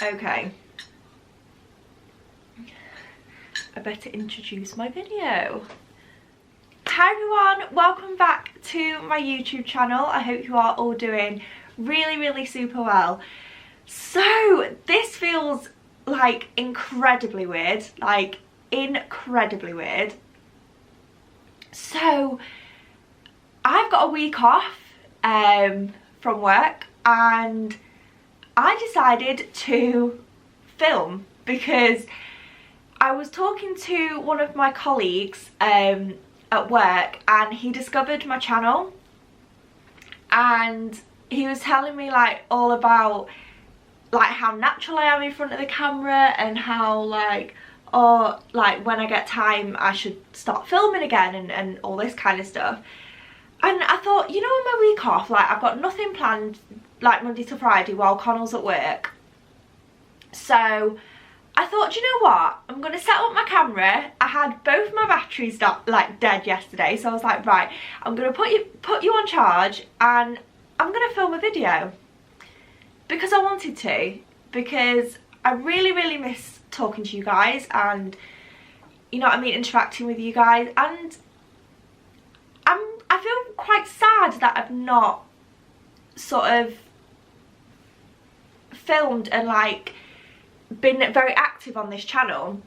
Okay, I better introduce my video. Hi everyone, welcome back to my YouTube channel. I hope you are all doing really super well. So this feels like incredibly weird, So I've got a week off from work, and I decided to film because I was talking to one of my colleagues at work, and he discovered my channel, and he was telling me like all about like how natural I am in front of the camera, and how like when I get time I should start filming again, and all this kind of stuff. And I thought, you know, on my week off, like I've got nothing planned like Monday to Friday while Connell's at work, so I thought, you know what, I'm going to set up my camera. I had both my batteries dead yesterday, so I was like, right, I'm going to put you on charge, and I'm going to film a video. Because I wanted to, because I really miss talking to you guys, and you know what I mean, interacting with you guys, and I feel quite sad that I've not sort of filmed and like been very active on this channel.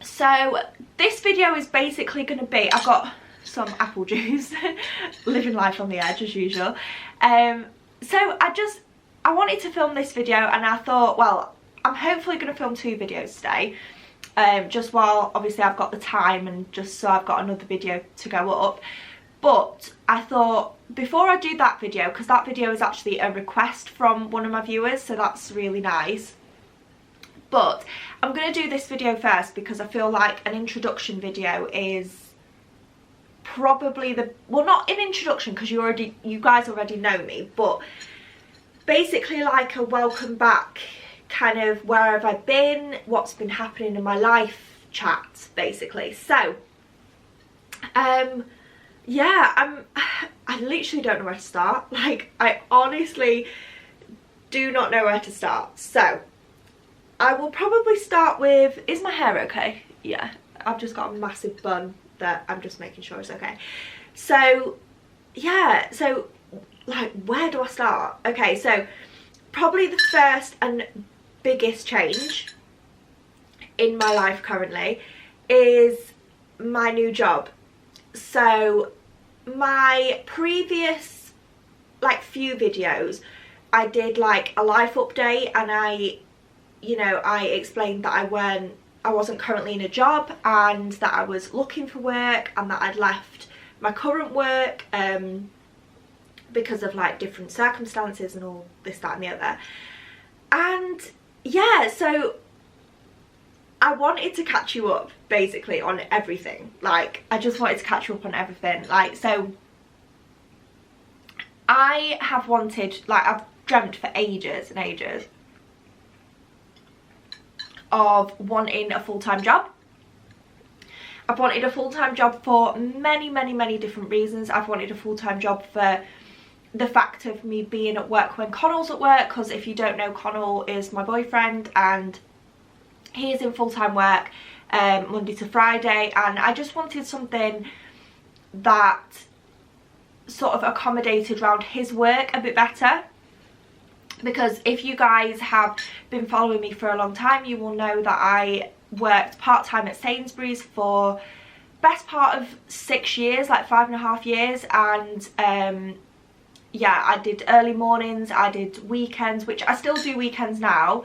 So this video is basically going to be, I've got some apple juice, living life on the edge as usual. So I wanted to film this video, and I thought, well, I'm hopefully going to film 2 videos today, just while obviously I've got the time, and just so I've got another video to go up. But I thought before I do that video, because that video is actually a request from one of my viewers, so that's really nice. But I'm going to do this video first because I feel like an introduction video is probably the, well, not an introduction because you guys already know me, but basically like a welcome back, kind of where have I been, what's been happening in my life chat basically. So yeah, I literally don't know where to start. Like, I honestly do not know where to start. So I will probably start with, is my hair okay? Yeah, I've just got a massive bun that I'm just making sure it's okay. So yeah, so like, where do I start? Okay, so probably the first and biggest change in my life currently is my new job. So my previous like few videos, I did like a life update, and I explained that I wasn't currently in a job, and that I was looking for work, and that I'd left my current work because of like different circumstances and all this, that and the other. And yeah, so I wanted to catch you up basically on everything. Like, I just wanted to catch you up on everything. Like, so I have wanted, like, I've dreamt for ages and ages of wanting a full-time job. I've wanted a full-time job for many different reasons. I've wanted a full-time job for the fact of me being at work when Connell's at work, because if you don't know, Connell is my boyfriend, and he is in full-time work Monday to Friday, and I just wanted something that sort of accommodated around his work a bit better. Because if you guys have been following me for a long time, you will know that I worked part-time at Sainsbury's for best part of 6 years, like 5.5 years, and yeah, I did early mornings, I did weekends, which I still do weekends now,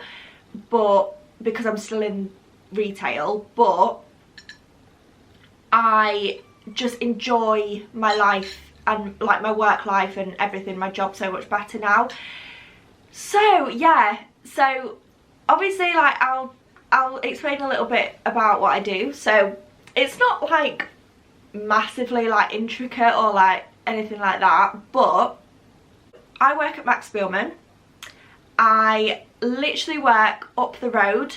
but because I'm still in retail, but I just enjoy my life and like my work life and everything, my job, so much better now. So yeah, so obviously like I'll explain a little bit about what I do. So it's not like massively like intricate or like anything like that, but I work at Max Spielman. I literally work up the road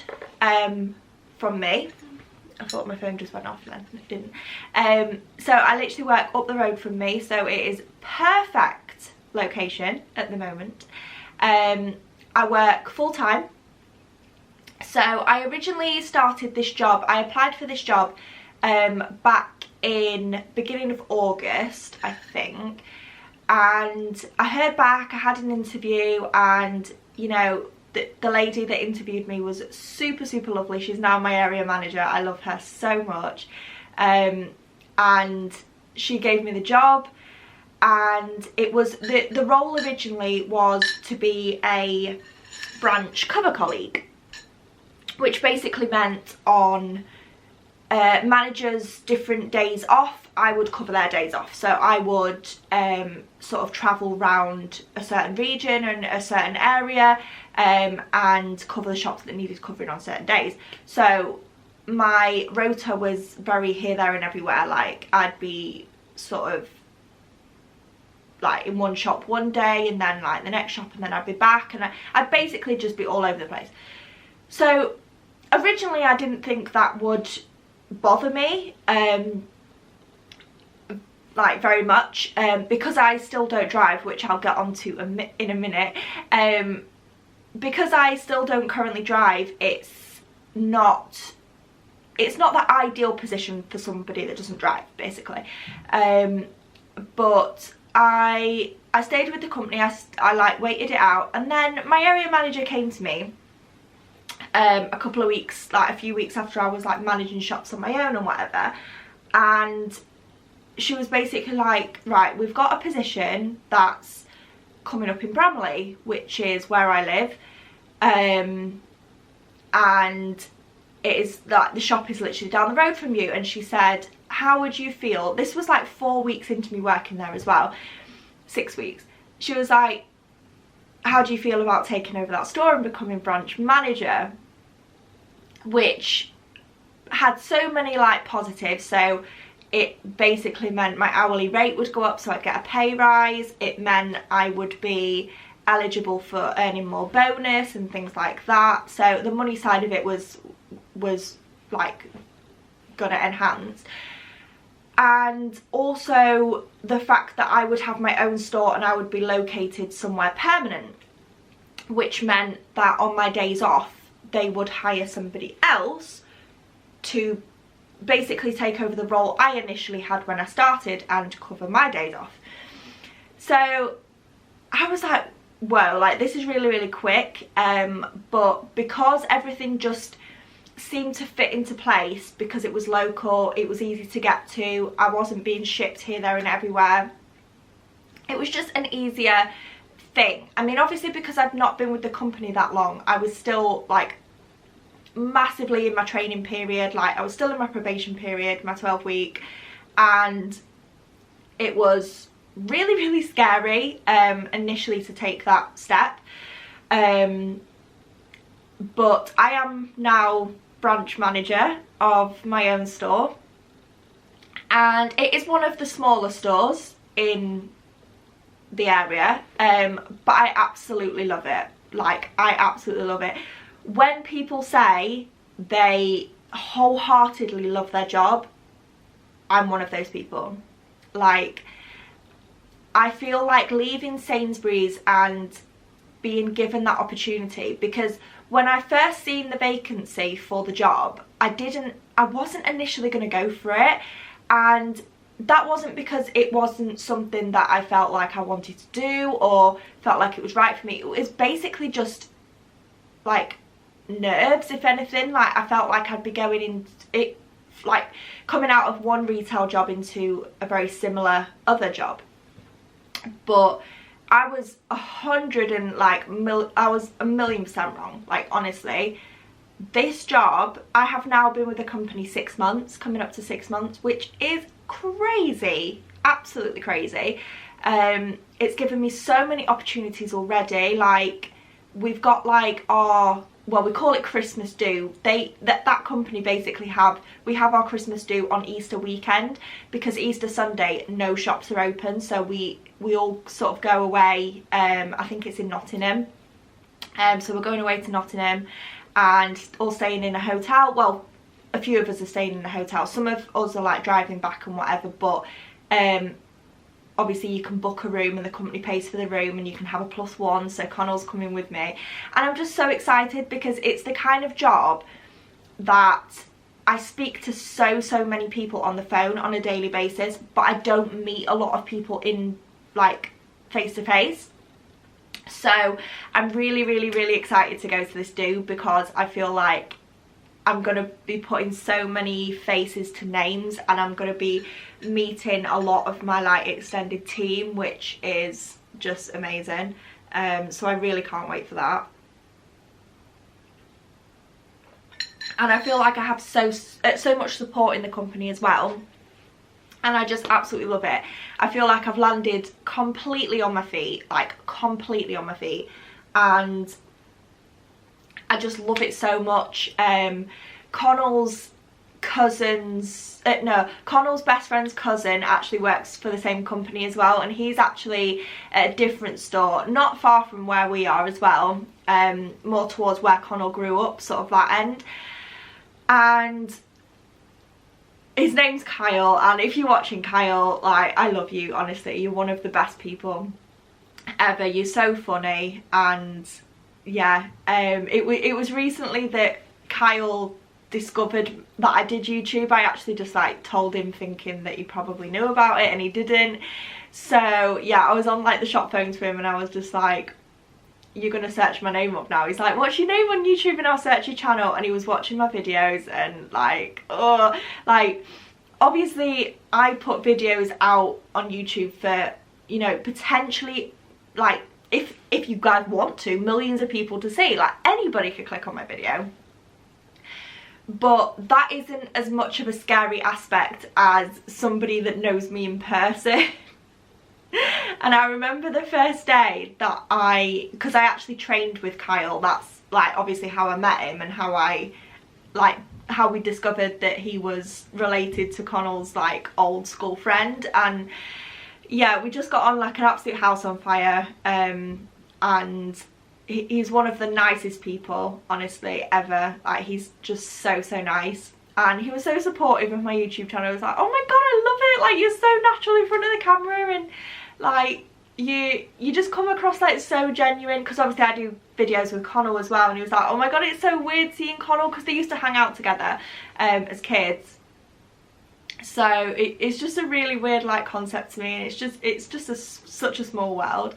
from me. I thought my phone just went off then, it didn't. So I literally work up the road from me, so it is perfect location at the moment. I work full time, So I originally started this job, I applied for this job back in beginning of August, I think, and I heard back, I had an interview, and you know, the lady that interviewed me was super lovely. She's now my area manager. I love her so much, and she gave me the job. And it was the role originally was to be a branch cover colleague, which basically meant on managers' different days off, I would cover their days off. So I would sort of travel around a certain region and a certain area and cover the shops that needed covering on certain days. So my rota was very here, there and everywhere. Like I'd be sort of like in one shop one day and then like the next shop, and then I'd be back, and I'd basically just be all over the place. So originally I didn't think that would bother me like very much, because I still don't drive, which I'll get onto in a minute. Because I still don't currently drive, it's not the ideal position for somebody that doesn't drive, basically. But I stayed with the company. I like waited it out, and then my area manager came to me a couple of weeks, like a few weeks after I was like managing shops on my own and whatever, and she was basically like, right, we've got a position that's coming up in Bramley, which is where I live, and it is like the shop is literally down the road from you. And she said, how would you feel, this was like 4 weeks into me working there as well, 6 weeks, she was like, how do you feel about taking over that store and becoming branch manager? Which had so many like positives. So it basically meant my hourly rate would go up, so I'd get a pay rise. It meant I would be eligible for earning more bonus and things like that. So the money side of it was like gonna enhance. And also the fact that I would have my own store and I would be located somewhere permanent, which meant that on my days off they would hire somebody else to basically take over the role I initially had when I started and cover my days off. So I was like, whoa, like this is really quick, but because everything just seemed to fit into place, because it was local, it was easy to get to, I wasn't being shipped here, there and everywhere, it was just an easier thing. I mean, obviously because I'd not been with the company that long, I was still like massively in my training period, like I was still in my probation period, my 12-week, and it was really scary initially to take that step, but I am now branch manager of my own store, and it is one of the smaller stores in the area, but I absolutely love it. Like I absolutely love it. When people say they wholeheartedly love their job, I'm one of those people. Like I feel like leaving Sainsbury's and being given that opportunity, because when I first seen the vacancy for the job, I wasn't initially going to go for it, and that wasn't because it wasn't something that I felt like I wanted to do or felt like it was right for me. It was basically just like nerves, if anything. Like I felt like I'd be going in it, like coming out of one retail job into a very similar other job. But I was I was 1,000,000% wrong. Like honestly, this job, I have now been with the company 6 months, coming up to 6 months, which is crazy, absolutely crazy. It's given me so many opportunities already. Like we've got like our, well, we call it Christmas do. That company basically we have our Christmas do on Easter weekend, because Easter Sunday no shops are open, so we all sort of go away. I think it's in Nottingham, so we're going away to Nottingham and all staying in a hotel. Well, a few of us are staying in a hotel, some of us are like driving back and whatever, but obviously you can book a room and the company pays for the room, and you can have a +1, so Connell's coming with me. And I'm just so excited because it's the kind of job that I speak to so many people on the phone on a daily basis, but I don't meet a lot of people in like face to face. So I'm really excited to go to this do, because I feel like I'm going to be putting so many faces to names, and I'm going to be meeting a lot of my like extended team, which is just amazing. So I really can't wait for that. And I feel like I have so much support in the company as well, and I just absolutely love it. I feel like I've landed completely on my feet, like completely on my feet, and I just love it so much. Connell's cousin's Connell's best friend's cousin actually works for the same company as well, and he's actually at a different store not far from where we are as well, more towards where Connell grew up, sort of that end. And his name's Kyle, and if you're watching, Kyle, like, I love you, honestly. You're one of the best people ever. You're so funny. And yeah, it was recently that Kyle discovered that I did YouTube. I actually just like told him thinking that he probably knew about it, and he didn't. So yeah, I was on like the shop phones for him, and I was just like, you're gonna search my name up now. He's like, what's your name on YouTube, and I'll search your channel. And he was watching my videos, and like, oh, like, obviously I put videos out on YouTube for, you know, potentially, like, if you guys want to, millions of people to see. Like, anybody could click on my video. But that isn't as much of a scary aspect as somebody that knows me in person. And I remember the first day that because I actually trained with Kyle. That's like obviously how I met him, and how we discovered that he was related to Connell's like old school friend. And yeah, we just got on like an absolute house on fire. And he's one of the nicest people, honestly, ever. Like, he's just so nice. And he was so supportive of my YouTube channel. I was like, oh my god, I love it, like, you're so natural in front of the camera, and like you just come across like so genuine. Because obviously I do videos with Connell as well, and he was like, oh my god, it's so weird seeing Connell, because they used to hang out together as kids. So it's just a really weird like concept to me, and it's just such a small world.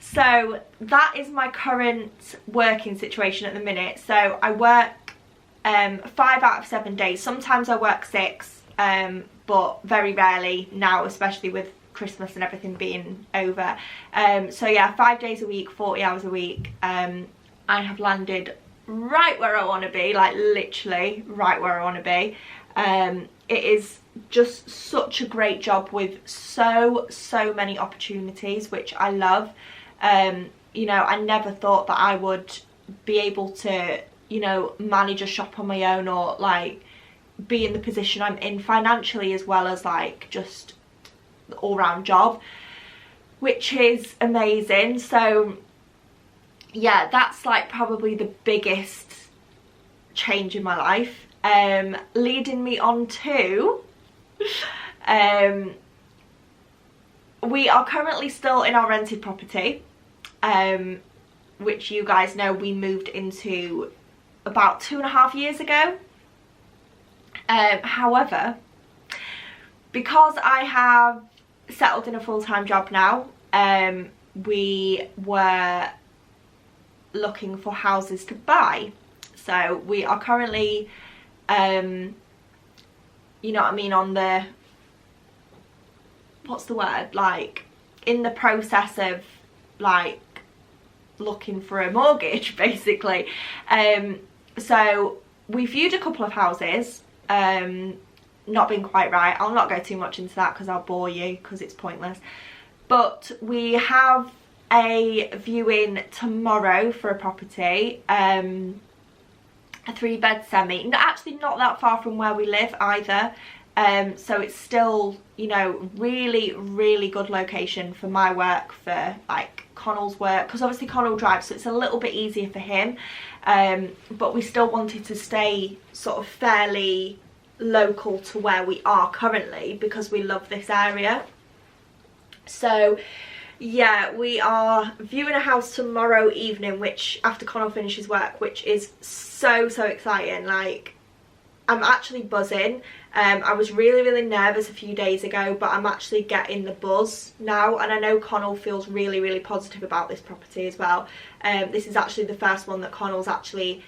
So that is my current working situation at the minute. So I work 5 out of 7 days. Sometimes I work 6, but very rarely now, especially with Christmas and everything being over. So yeah, 5 days a week, 40 hours a week. I have landed right where I want to be, like literally right where I want to be. It is just such a great job with so many opportunities, which I love. You know, I never thought that I would be able to, you know, manage a shop on my own, or like be in the position I'm in financially, as well as like just the all-round job, which is amazing. So yeah, that's like probably the biggest change in my life, leading me on to we are currently still in our rented property, which you guys know we moved into about 2.5 years ago. However, because I have settled in a full-time job now, we were looking for houses to buy. So we are currently, you know what I mean, on the, what's the word, like in the process of like looking for a mortgage, basically. So we viewed a couple of houses, not been quite right. I'll not go too much into that because I'll bore you, because it's pointless. But we have a viewing tomorrow for a property, a 3-bed semi, actually not that far from where we live either. So it's still, you know, really good location for my work, for like Connell's work, because obviously Connell drives, so it's a little bit easier for him. But we still wanted to stay sort of fairly local to where we are currently, because we love this area. So yeah, we are viewing a house tomorrow evening, which after Connell finishes work, which is so exciting. Like, I'm actually buzzing. I was really nervous a few days ago, but I'm actually getting the buzz now, and I know Connell feels really positive about this property as well. This is actually the first one that Connell's actually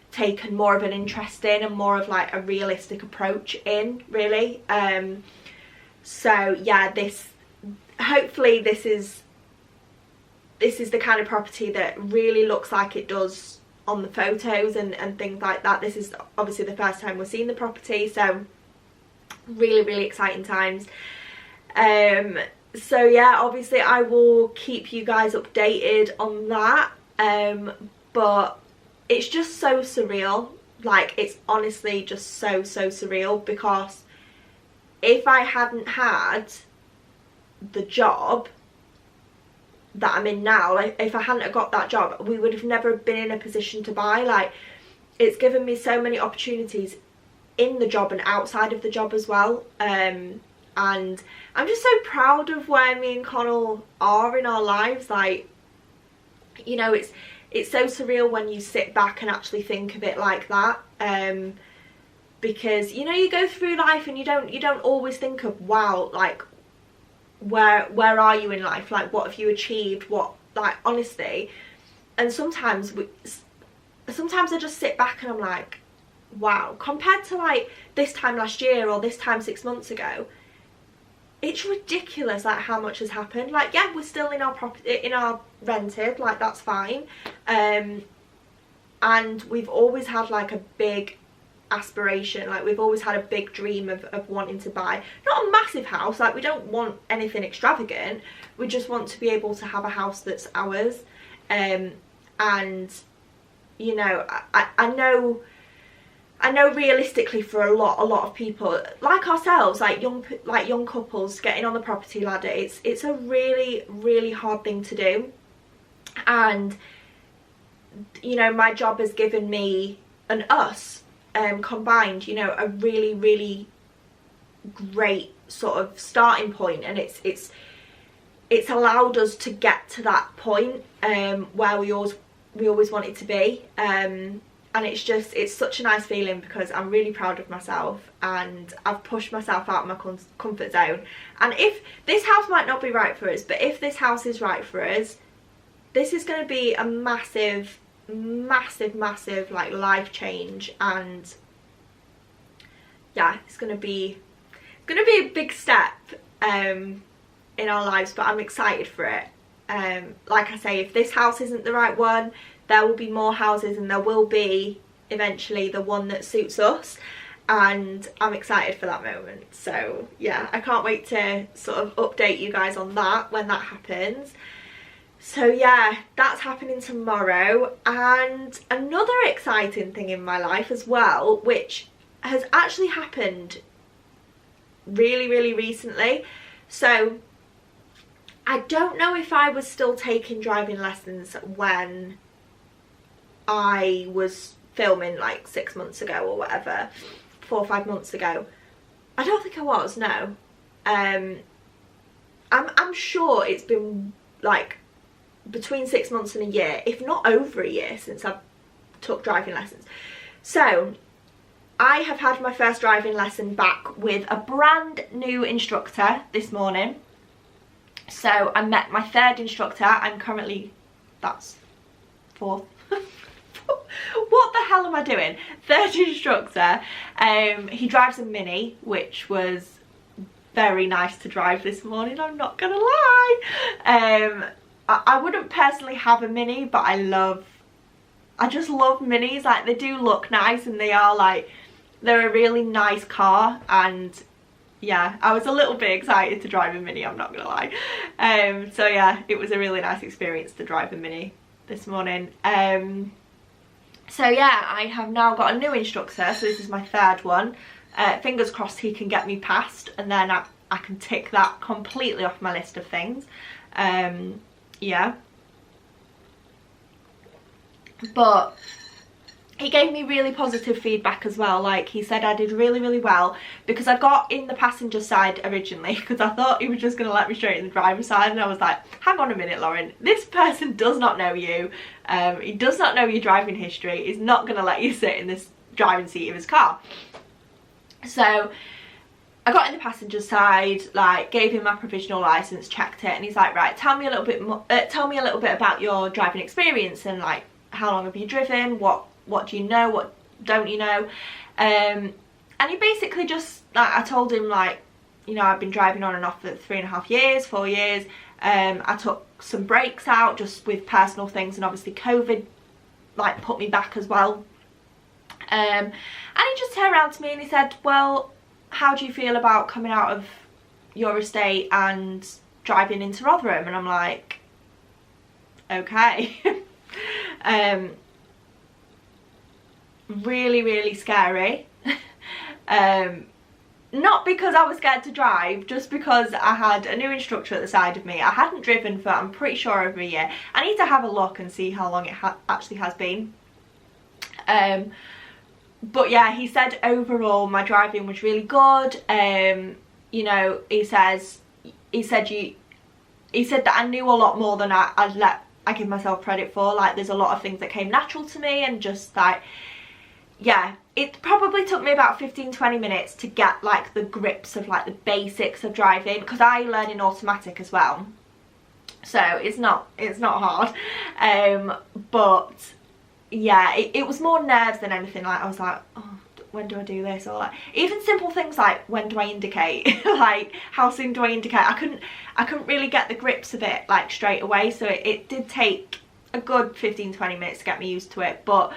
taken more of an interest in and more of like a realistic approach in, really. So yeah, hopefully this is the kind of property that really looks like it does on the photos and things like that. This is obviously the first time we're seeing the property, so really exciting times. So yeah, obviously I will keep you guys updated on that, but it's just so surreal. Like, it's honestly just so surreal, because if I hadn't had the job that I'm in now, like if I hadn't got that job, we would have never been in a position to buy. Like, it's given me so many opportunities in the job and outside of the job as well, and I'm just so proud of where me and Connell are in our lives. Like, you know, it's so surreal when you sit back and actually think of it like that, because, you know, you go through life and you don't always think of, wow, like where are you in life, like what have you achieved, what, like, honestly. And sometimes I just sit back and I'm like, wow, compared to like this time last year or this time 6 months ago, it's ridiculous like how much has happened. Like, yeah, we're still in our property, in our rented, like that's fine, and we've always had like a big aspiration, like we've always had a big dream of wanting to buy, not a massive house, like we don't want anything extravagant, we just want to be able to have a house that's ours. And you know, I know realistically for a lot of people like ourselves, like young couples getting on the property ladder, it's a really hard thing to do. And you know, my job has given me and us combined, you know, a really great sort of starting point, and it's allowed us to get to that point where we always wanted to be, and it's such a nice feeling, because I'm really proud of myself and I've pushed myself out of my comfort zone. And if this house might not be right for us, but if this house is right for us, this is going to be a massive like life change. And yeah, it's going to be a big step in our lives, but I'm excited for it. Like I say, if this house isn't the right one, there will be more houses, and there will be eventually the one that suits us, and I'm excited for that moment. So yeah, I can't wait to sort of update you guys on that when that happens. So yeah, that's happening tomorrow. And another exciting thing in my life as well, which has actually happened really recently. So I don't know if I was still taking driving lessons when I was filming like 6 months ago or whatever, 4 or 5 months ago. I don't think I was, no. I'm sure it's been like between 6 months and a year, if not over a year, since I took driving lessons. So I have had my first driving lesson back with a brand new instructor this morning. So I met my third instructor. I'm currently, that's fourth. What the hell am I doing? Third instructor. He drives a Mini, which was very nice to drive this morning, I'm not gonna lie. I wouldn't personally have a Mini, but I just love Minis. Like, they do look nice, and they're a really nice car. And yeah, I was a little bit excited to drive a Mini, I'm not gonna lie. So yeah, it was a really nice experience to drive a Mini this morning. So yeah, I have now got a new instructor, so this is my third one. Fingers crossed he can get me past, and then I can tick that completely off my list of things. Yeah. But he gave me really positive feedback as well. Like, he said I did really, really well, because I got in the passenger side originally because I thought he was just going to let me straight in the driver's side, and I was like, hang on a minute, Lauren, this person does not know you, he does not know your driving history, he's not going to let you sit in this driving seat of his car. So I got in the passenger side, like, gave him my provisional license, checked it, and he's like, right, tell me a little bit more, tell me a little bit about your driving experience, and like, how long have you driven, what do you know, what don't you know. And he basically just, like, I told him, like, you know, I've been driving on and off for 3.5 years, 4 years. I took some breaks out just with personal things, and obviously COVID, like, put me back as well. And he just turned around to me and he said, well, how do you feel about coming out of your estate and driving into Rotherham? And I'm like, okay. Really, really scary. Not because I was scared to drive, just because I had a new instructor at the side of me. I hadn't driven for, I'm pretty sure, over a year. I need to have a look and see how long it actually has been. But yeah, he said overall my driving was really good. You know, he said that I knew a lot more than I give myself credit for. Like, there's a lot of things that came natural to me, and just like, yeah, it probably took me about 15-20 minutes to get like the grips of like the basics of driving, because I learn in automatic as well, so it's not hard. But yeah, it was more nerves than anything. Like, I was like, oh, when do I do this? Or like, even simple things like, when do I indicate? Like, how soon do I indicate? I couldn't really get the grips of it like straight away, so it did take a good 15-20 minutes to get me used to it. But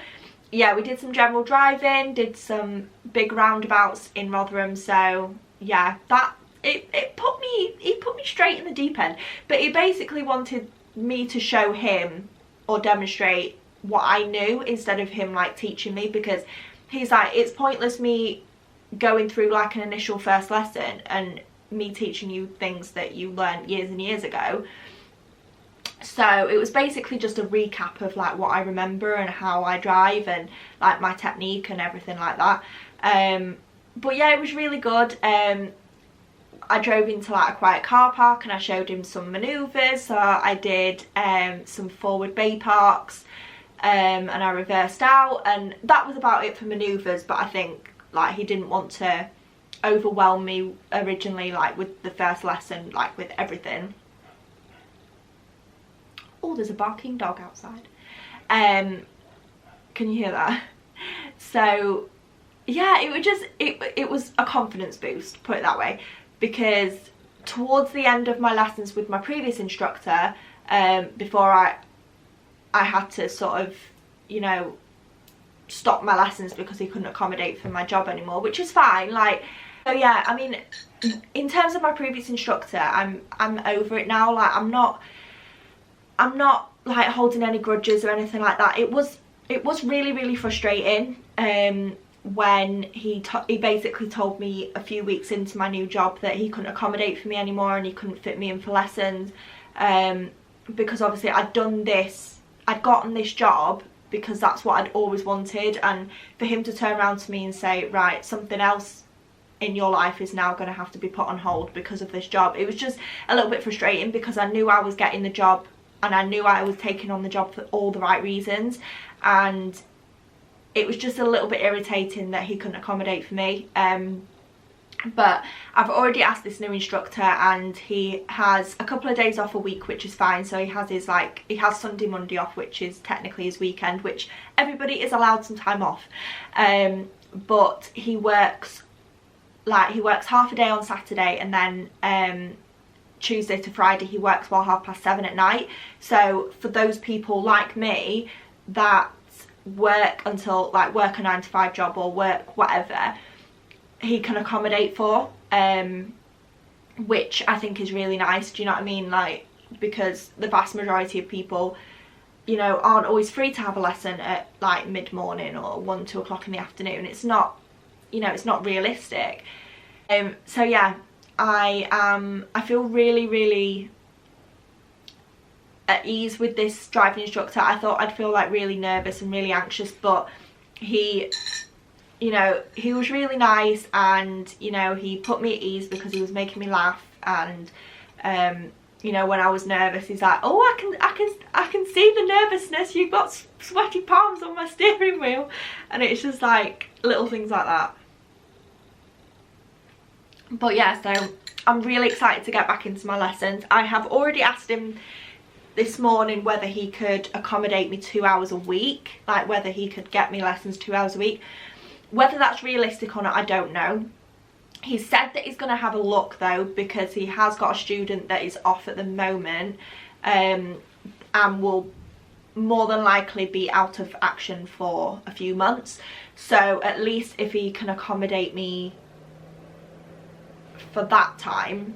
yeah, we did some general driving, did some big roundabouts in Rotherham, so yeah, that he put me straight in the deep end. But he basically wanted me to show him or demonstrate what I knew instead of him like teaching me, because he's like, it's pointless me going through like an initial first lesson and me teaching you things that you learned years and years ago. So it was basically just a recap of like what I remember and how I drive and like my technique and everything like that. But yeah, it was really good. I drove into like a quiet car park and I showed him some manoeuvres. So I did some forward bay parks, and I reversed out, and that was about it for manoeuvres. But I think like he didn't want to overwhelm me originally, like with the first lesson, like with everything. Oh, there's a barking dog outside. Can you hear that? So yeah, it was just it was a confidence boost, put it that way, because towards the end of my lessons with my previous instructor, before I had to sort of, you know, stop my lessons because he couldn't accommodate for my job anymore, which is fine. Like, so yeah, I mean, in terms of my previous instructor, I'm over it now. Like, I'm not like holding any grudges or anything like that. It was really, really frustrating when he basically told me a few weeks into my new job that he couldn't accommodate for me anymore and he couldn't fit me in for lessons, because obviously I'd gotten this job because that's what I'd always wanted, and for him to turn around to me and say, right, something else in your life is now going to have to be put on hold because of this job. It was just a little bit frustrating, because I knew I was getting the job and I knew I was taking on the job for all the right reasons, and it was just a little bit irritating that he couldn't accommodate for me. But I've already asked this new instructor, and he has a couple of days off a week, which is fine. So he has Sunday, Monday off, which is technically his weekend, which everybody is allowed some time off. But he works half a day on Saturday, and then Tuesday to Friday he works till 7:30 at night. So for those people like me that work until like work a 9-to-5 job or work whatever, he can accommodate for, which I think is really nice. Do you know what I mean? Like, because the vast majority of people, you know, aren't always free to have a lesson at like mid-morning or 1-2 o'clock in the afternoon. It's not, you know, it's not realistic. So yeah, I feel really, really at ease with this driving instructor. I thought I'd feel like really nervous and really anxious, but he, you know, he was really nice, and, you know, he put me at ease because he was making me laugh. And you know, when I was nervous, he's like, oh, I can see the nervousness, you've got sweaty palms on my steering wheel. And it's just like little things like that. But yeah, so I'm really excited to get back into my lessons. I have already asked him this morning whether he could accommodate me 2 hours a week, like whether he could get me lessons 2 hours a week. Whether that's realistic or not, I don't know. He said that he's going to have a look though, because he has got a student that is off at the moment, and will more than likely be out of action for a few months. So at least if he can accommodate me for that time,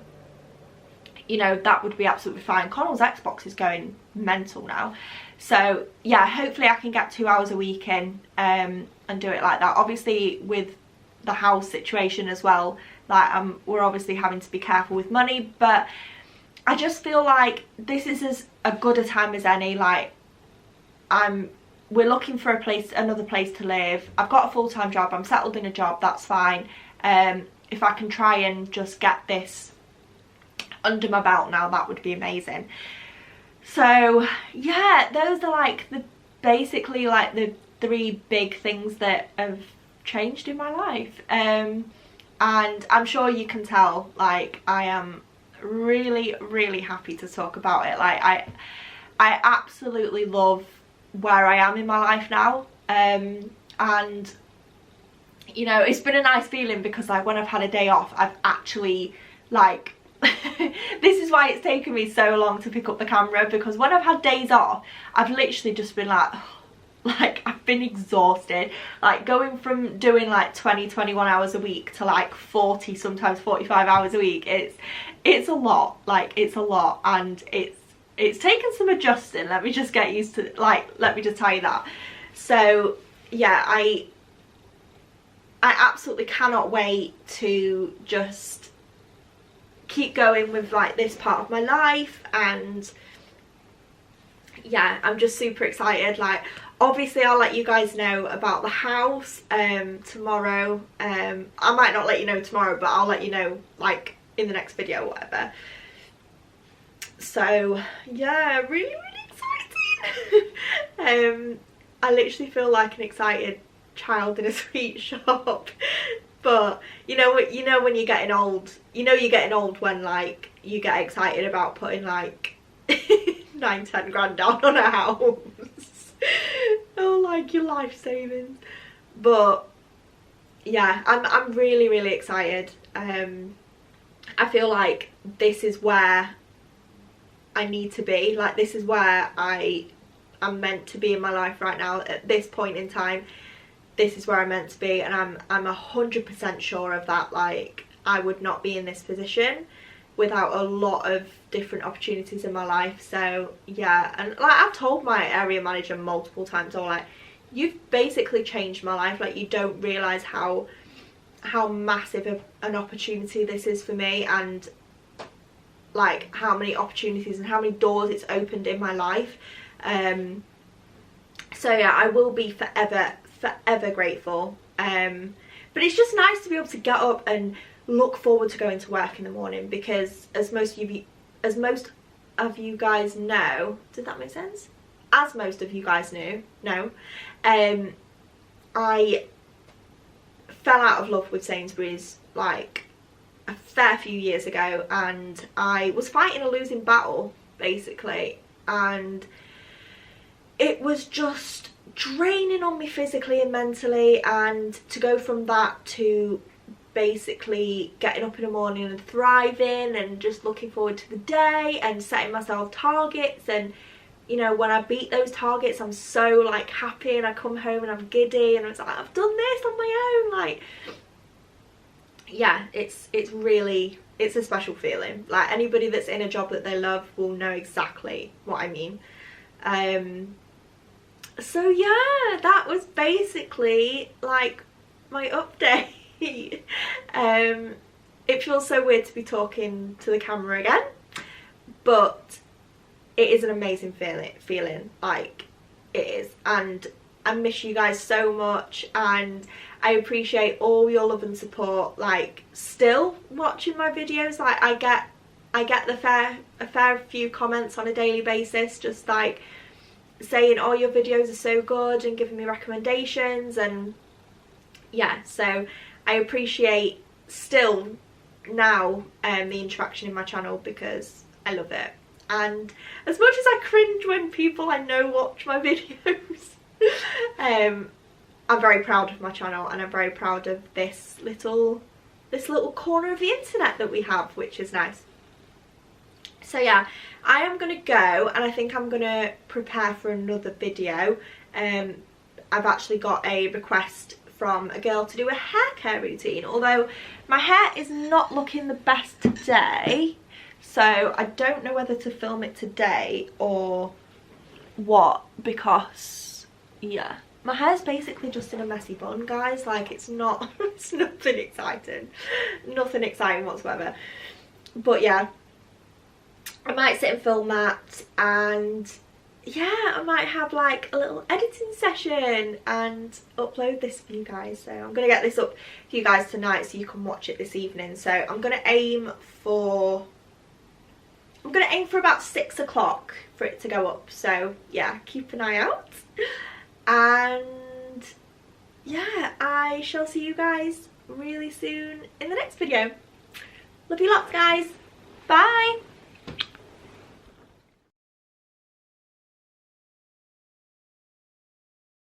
you know, that would be absolutely fine. Connell's Xbox is going mental now. So yeah, hopefully I can get 2 hours a week in, and do it like that. Obviously with the house situation as well, like we're obviously having to be careful with money, but I just feel like this is as a good a time as any. Like we're looking for another place to live. I've got a full-time job, I'm settled in a job, that's fine. If I can try and just get this under my belt now, that would be amazing. So yeah, those are like basically like the 3 big things that have changed in my life, and I'm sure you can tell, like, I am really happy to talk about it. Like I absolutely love where I am in my life now, and you know, it's been a nice feeling because like when I've had a day off, I've actually like this is why it's taken me so long to pick up the camera, because when I've had days off, I've literally just been like, like I've been exhausted. Like going from doing like 20-21 hours a week to like 40, sometimes 45 hours a week, it's a lot. Like it's a lot, and it's taken some adjusting. Let me just get used to, like, let me just tell you that. So yeah, I absolutely cannot wait to just keep going with like this part of my life. And yeah, I'm just super excited. Like obviously I'll let you guys know about the house tomorrow. I might not let you know tomorrow, but I'll let you know like in the next video or whatever. So yeah, really exciting. I literally feel like an excited child in a sweet shop. But you know when you're getting old, you're getting old when like you get excited about putting like 9-10 grand down on a house. Oh, like your life savings. But yeah, I'm really excited. I feel like this is where I need to be. Like this is where I am meant to be in my life right now. At this point in time, this is where I'm meant to be, and I'm 100% sure of that. Like I would not be in this position without a lot of different opportunities in my life. So yeah, and like I've told my area manager multiple times, or like, you've basically changed my life. Like you don't realise how massive an opportunity this is for me, and like how many opportunities and how many doors it's opened in my life. So yeah, I will be forever grateful. But it's just nice to be able to get up and look forward to going to work in the morning, because as most of you guys know, did that make sense? As most of you guys know, I fell out of love with Sainsbury's like a fair few years ago, and I was fighting a losing battle basically, and it was just draining on me physically and mentally. And to go from that to basically getting up in the morning and thriving and just looking forward to the day and setting myself targets, and you know, when I beat those targets, I'm so like happy, and I come home and I'm giddy, and it's like, I've done this on my own. Like yeah, it's a special feeling. Like anybody that's in a job that they love will know exactly what I mean. So yeah, that was basically like my update. It feels so weird to be talking to the camera again, but it is an amazing feeling, like it is. And I miss you guys so much, and I appreciate all your love and support. Like, still watching my videos, like I get a fair few comments on a daily basis, just like saying, oh, your videos are so good, and giving me recommendations. And yeah, so I appreciate still now the interaction in my channel, because I love it. And as much as I cringe when people I know watch my videos, I'm very proud of my channel, and I'm very proud of this little corner of the internet that we have, which is nice. So yeah, I am gonna go, and I think I'm gonna prepare for another video. I've actually got a request from a girl to do a hair care routine, although my hair is not looking the best today, so I don't know whether to film it today or what, because yeah, my hair's basically just in a messy bun, guys. Like, it's not it's nothing exciting whatsoever. But yeah, I might sit and film that, and yeah, I might have like a little editing session and upload this for you guys. So I'm gonna get this up for you guys tonight so you can watch it this evening. So I'm gonna aim for about 6 o'clock for it to go up. So yeah, keep an eye out. And yeah, I shall see you guys really soon in the next video. Love you lots, guys. Bye.